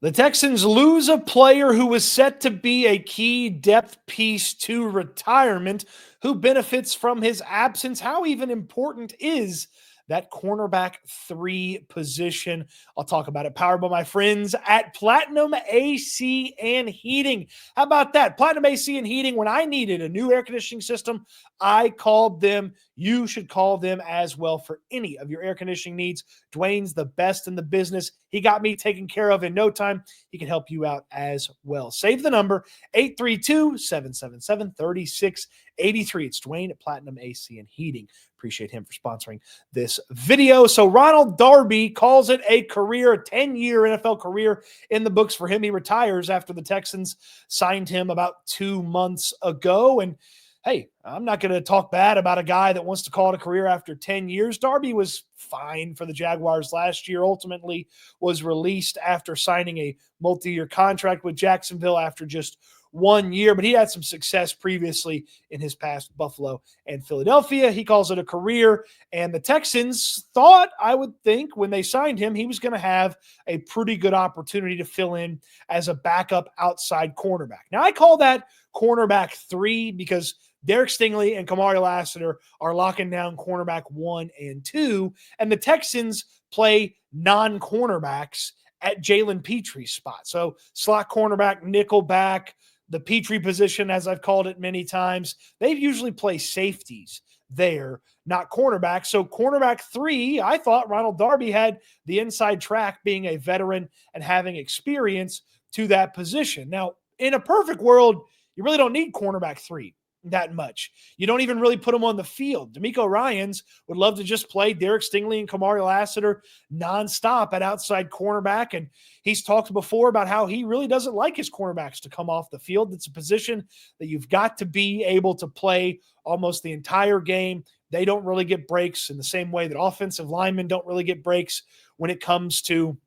The Texans lose a player who was set to be a key depth piece to retirement. Who benefits from his absence? How even important is that cornerback 3 position? I'll talk about it. Powered by my friends at Platinum AC and Heating. How about that? Platinum AC and Heating. When I needed a new air conditioning system, I called them. You should call them as well for any of your air conditioning needs. Dwayne's the best in the business. He got me taken care of in no time. He can help you out as well. Save the number 832-777-3683. It's Dwayne at Platinum AC and Heating. Appreciate him for sponsoring this video. So Ronald Darby calls it a 10-year NFL career in the books for him. He retires after the Texans signed him about 2 months ago. And hey, I'm not going to talk bad about a guy that wants to call it a career after 10 years. Darby was fine for the Jaguars last year, ultimately was released after signing a multi-year contract with Jacksonville after just 1 year, but he had some success previously in his past Buffalo and Philadelphia. He calls it a career, and the Texans thought, I would think, when they signed him, he was going to have a pretty good opportunity to fill in as a backup outside cornerback. Now, I call that cornerback 3 because Derek Stingley and Kamari Lassiter are locking down cornerback 1 and 2, and the Texans play non-cornerbacks at Jalen Petre's spot. So slot cornerback, nickel back, the Petrie position, as I've called it many times, they usually play safeties there, not cornerback. So cornerback 3, I thought Ronald Darby had the inside track, being a veteran and having experience to that position. Now, in a perfect world, you really don't need cornerback 3 that much. You don't even really put them on the field. DeMeco Ryans would love to just play Derek Stingley and Kamari Lassiter nonstop at outside cornerback. And he's talked before about how he really doesn't like his cornerbacks to come off the field. It's a position that you've got to be able to play almost the entire game. They don't really get breaks in the same way that offensive linemen don't really get breaks when it comes to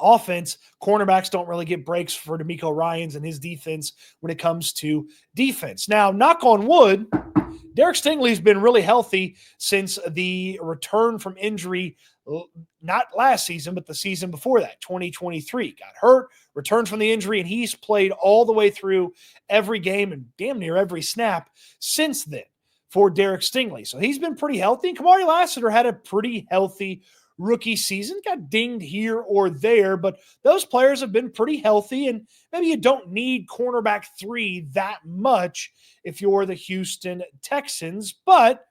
offense. Cornerbacks don't really get breaks for DeMeco Ryans and his defense when it comes to defense. Now, knock on wood, Derek Stingley's been really healthy since the return from injury, not last season, but the season before that, 2023. Got hurt, returned from the injury, and he's played all the way through every game and damn near every snap since then for Derek Stingley. So he's been pretty healthy. And Kamari Lassiter had a pretty healthy rookie season, got dinged here or there, but those players have been pretty healthy, and maybe you don't need cornerback 3 that much if you're the Houston Texans, but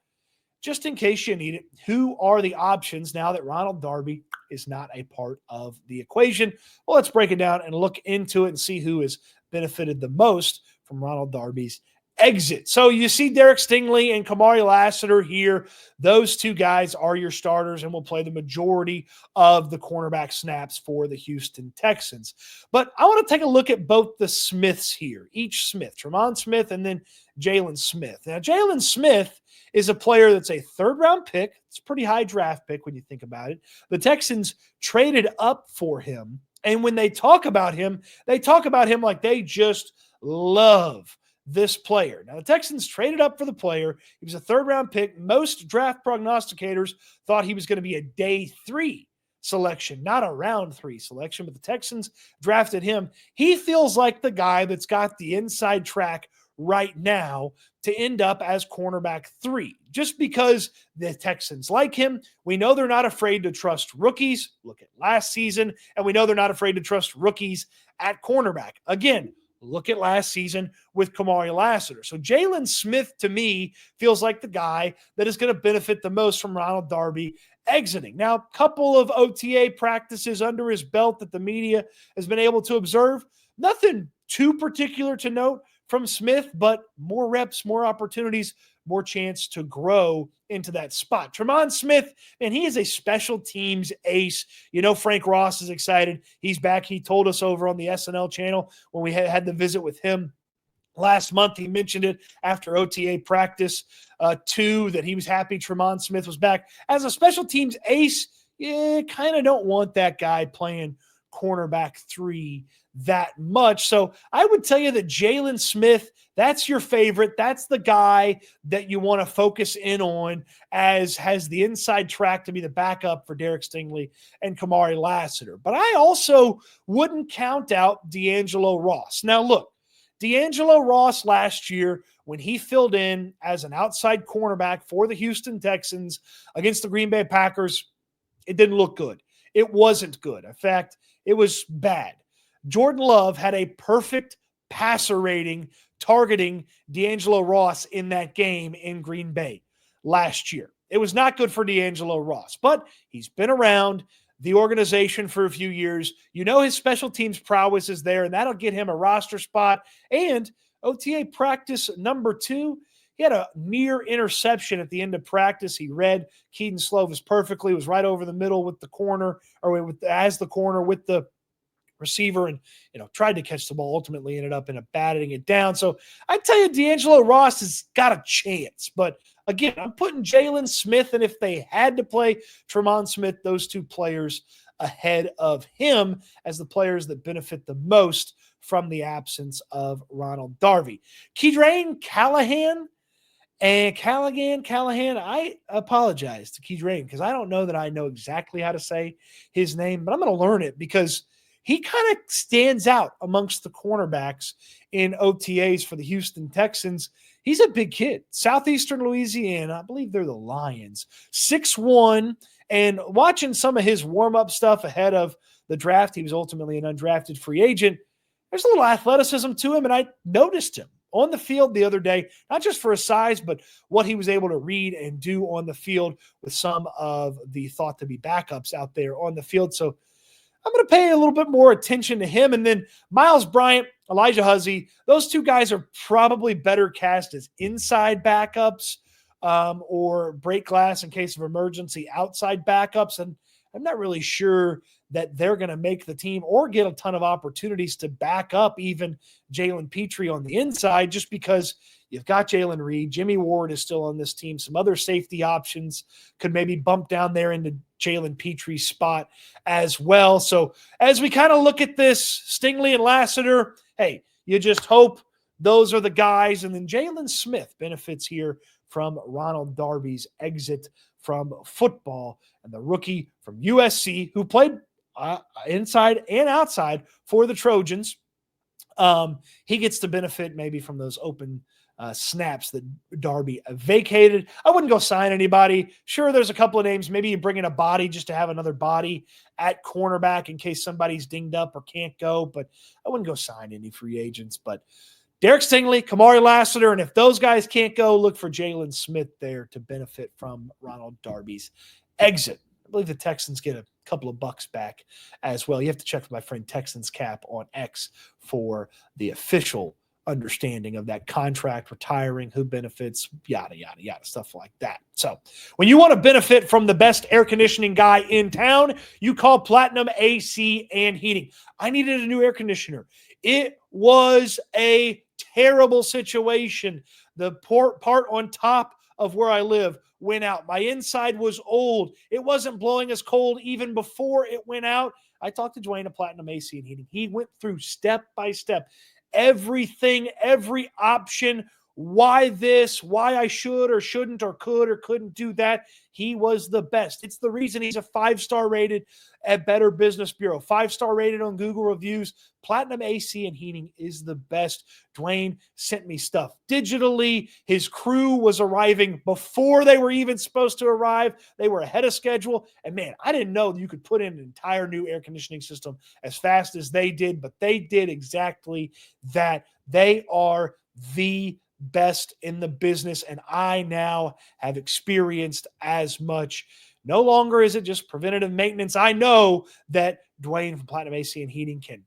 just in case you need it, who are the options now that Ronald Darby is not a part of the equation? Well, let's break it down and look into it and see who has benefited the most from Ronald Darby's exit. So you see Derek Stingley and Kamari Lassiter here. Those 2 guys are your starters and will play the majority of the cornerback snaps for the Houston Texans. But I want to take a look at both the Smiths here, each Smith, Tremon Smith and then Jalen Smith. Now, Jalen Smith is a player that's a 3rd-round pick. It's a pretty high draft pick when you think about it. The Texans traded up for him, and when they talk about him like they just love this player. Now, the Texans traded up for the player. He was a 3rd-round pick. Most draft prognosticators thought he was going to be a day 3 selection, not a round 3 selection, but the Texans drafted him. He feels like the guy that's got the inside track right now to end up as cornerback 3, just because the Texans like him. We know they're not afraid to trust rookies. Look at last season, and we know they're not afraid to trust rookies at cornerback. Again, look at last season with Kamari Lassiter. So Jalen Smith, to me, feels like the guy that is going to benefit the most from Ronald Darby exiting. Now, a couple of OTA practices under his belt that the media has been able to observe. Nothing too particular to note from Smith, but more reps, more opportunities, more chance to grow into that spot. Tremon Smith, and he is a special teams ace. You know, Frank Ross is excited. He's back. He told us over on the SNL channel when we had the visit with him last month. He mentioned it after OTA practice 2 that he was happy Tremon Smith was back. As a special teams ace, you kind of don't want that guy playing cornerback 3 that much. So I would tell you that Jalen Smith, that's your favorite. That's the guy that you want to focus in on, as has the inside track to be the backup for Derek Stingley and Kamari Lassiter. But I also wouldn't count out D'Angelo Ross. Now, look, D'Angelo Ross last year, when he filled in as an outside cornerback for the Houston Texans against the Green Bay Packers, it didn't look good. It wasn't good. In fact, it was bad. Jordan Love had a perfect passer rating targeting D'Angelo Ross in that game in Green Bay last year. It was not good for D'Angelo Ross, but he's been around the organization for a few years. You know his special teams prowess is there, and that'll get him a roster spot. And OTA practice number 2, he had a near interception at the end of practice. He read Keaton Slovis perfectly, was right over the middle with the corner, or as the corner with the receiver, and tried to catch the ball, ultimately ended up batting it down. So I tell you, D'Angelo Ross has got a chance. But again, I'm putting Jalen Smith, and if they had to play Tremont Smith, those 2 players ahead of him as the players that benefit the most from the absence of Ronald Darby. Kedrain Callahan, I apologize to Kedrain because I don't know that I know exactly how to say his name, but I'm going to learn it because he kind of stands out amongst the cornerbacks in OTAs for the Houston Texans. He's a big kid. Southeastern Louisiana, I believe they're the Lions. 6'1", and watching some of his warm-up stuff ahead of the draft, he was ultimately an undrafted free agent. There's a little athleticism to him, and I noticed him on the field the other day, not just for his size, but what he was able to read and do on the field with some of the thought-to-be backups out there on the field. So I'm going to pay a little bit more attention to him. And then Miles Bryant, Elijah Huzzie, those 2 guys are probably better cast as inside backups or break glass in case of emergency outside backups. And I'm not really sure that they're going to make the team or get a ton of opportunities to back up even Jalen Petrie on the inside, just because you've got Jalen Reed. Jimmy Ward is still on this team. Some other safety options could maybe bump down there into Jalen Petrie's spot as well. So as we kind of look at this, Stingley and Lassiter, hey, you just hope those are the guys. And then Jalen Smith benefits here from Ronald Darby's exit from football, and the rookie from USC who played inside and outside for the Trojans. He gets to benefit maybe from those open snaps that Darby vacated. I wouldn't go sign anybody. Sure, there's a couple of names. Maybe you bring in a body just to have another body at cornerback in case somebody's dinged up or can't go, but I wouldn't go sign any free agents. But Derek Stingley, Kamari Lassiter, and if those guys can't go, look for Jalen Smith there to benefit from Ronald Darby's exit. I believe the Texans get a couple of bucks back as well. You have to check with my friend Texans Cap on X for the official understanding of that contract, retiring, who benefits, yada, yada, yada, stuff like that. So when you want to benefit from the best air conditioning guy in town, you call Platinum AC and Heating. I needed a new air conditioner. It was a terrible situation. The part on top of where I live went out. My inside was old. It wasn't blowing as cold even before it went out. I talked to Dwayne at Platinum AC and Heating. He went through step by step everything, every option, why this, why I should or shouldn't or could or couldn't do that. He was the best. It's the reason he's a 5-star rated at Better Business Bureau, 5-star rated on Google reviews. Platinum AC and Heating is the best. Dwayne sent me stuff digitally. His crew was arriving before they were even supposed to arrive. They were ahead of schedule. And man, I didn't know you could put in an entire new air conditioning system as fast as they did, but they did exactly that. They are the best in the business, and I now have experienced as much. No longer is it just preventative maintenance. I know that Dwayne from Platinum AC and Heating can,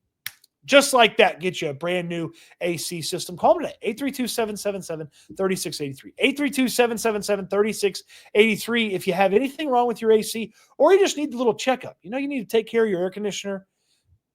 just like that, get you a brand new AC system. Call me today, 832-777-3683. 832-777-3683. If you have anything wrong with your AC or you just need a little checkup, you need to take care of your air conditioner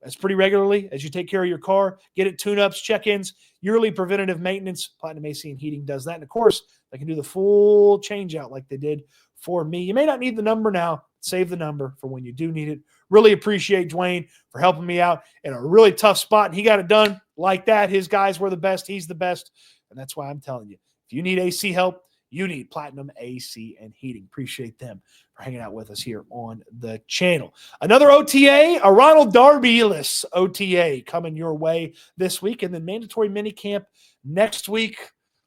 as pretty regularly as you take care of your car, get it tune-ups, check-ins, yearly preventative maintenance. Platinum AC and Heating does that. And, of course, they can do the full change-out like they did for me. You may not need the number now. Save the number for when you do need it. Really appreciate Dwayne for helping me out in a really tough spot. And he got it done like that. His guys were the best. He's the best. And that's why I'm telling you, if you need AC help, you need Platinum AC and Heating. Appreciate them for hanging out with us here on the channel. Another OTA, a Ronald Darby-less OTA coming your way this week, and then mandatory minicamp next week.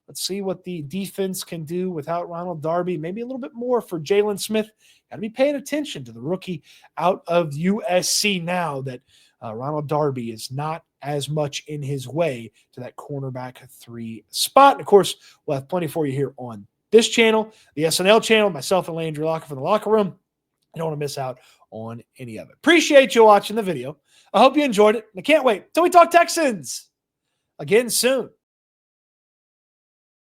Let's see what the defense can do without Ronald Darby. Maybe a little bit more for Jalen Smith. Got to be paying attention to the rookie out of USC now that Ronald Darby is not as much in his way to that cornerback 3 spot. And of course, we'll have plenty for you here on this channel, the SNL channel, myself and Landry Locker from the Locker Room. You don't want to miss out on any of it. Appreciate you watching the video. I hope you enjoyed it. I can't wait till we talk Texans again soon.